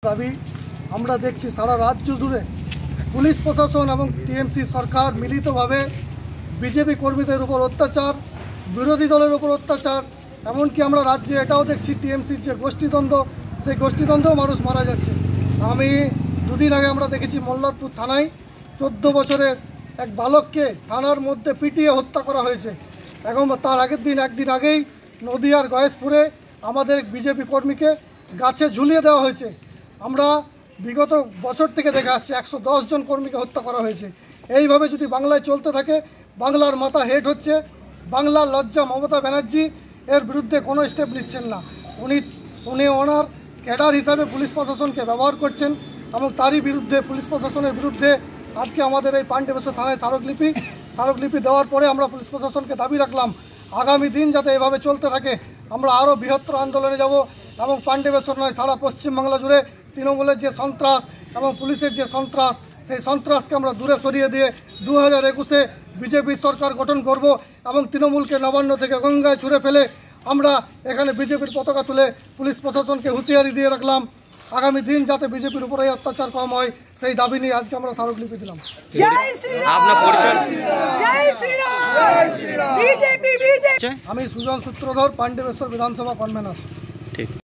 দাবি আমরা দেখছি সারা রাজ্য জুড়ে পুলিশ প্রশাসন এবং টিএমসি সরকার মিলিতভাবে বিজেপি কর্মীদের উপর অত্যাচার, বিরোধী দলের উপর অত্যাচার, এমনকি আমরা রাজ্যে এটাও দেখছি টিএমসির যে গোষ্ঠীদ্বন্দ্ব, সেই গোষ্ঠীদ্বন্দ্বেও মানুষ মারা যাচ্ছে। আমি দুদিন আগে আমরা দেখেছি মল্লারপুর থানায় 14 বছরের এক বালককে থানার মধ্যে পিটিয়ে হত্যা করা হয়েছে। এবং তার একদিন আগেই নদিয়ার গয়েশপুরে আমাদের বিজেপি কর্মীকে গাছে ঝুলিয়ে দেওয়া হয়েছে। আমরা বিগত বছর থেকে দেখে আসছি 110 জন কর্মীকে হত্যা করা হয়েছে। এইভাবে যদি বাংলায় চলতে থাকে, বাংলার মাথা হেট হচ্ছে। বাংলার লজ্জা মমতা ব্যানার্জি এর বিরুদ্ধে কোনো স্টেপ নিচ্ছেন না। উনি ওনার ক্যাডার হিসাবে পুলিশ প্রশাসনকে ব্যবহার করছেন এবং তারই বিরুদ্ধে পুলিশ প্রশাসনের বিরুদ্ধে আজকে আমাদের এই পাণ্ডবেশ্বর থানায় স্মারকলিপি দেওয়ার পরে আমরা পুলিশ প্রশাসনকে দাবি রাখলাম আগামী দিন যাতে এভাবে চলতে থাকে। আমরা আরও বৃহত্তর আন্দোলনে যাব এবং পাণ্ডবেশ্বর নয় সারা পশ্চিমবাংলা জুড়ে তৃণমূলের যে সন্ত্রাস এবং পুলিশের যে সন্ত্রাস, সেই সন্ত্রাসকে আমরা দূরে সরিয়ে দিয়ে 2021-এ বিজেপি সরকার গঠন করব এবং তৃণমূলকে নবান্ন থেকে গঙ্গায় ছুঁড়ে ফেলে আমরা এখানে বিজেপির পতাকা তুলে পুলিশ প্রশাসনকে হুঁশিয়ারি দিয়ে রাখলাম আগামী দিন যাতে বিজেপির উপরে অত্যাচার কম হয়, সেই দাবি নিয়ে আজকে আমরা স্মারকলিপি দিলাম। আমি সুজন সূত্রধর, পাণ্ডবেশ্বর বিধানসভা কনভেনর।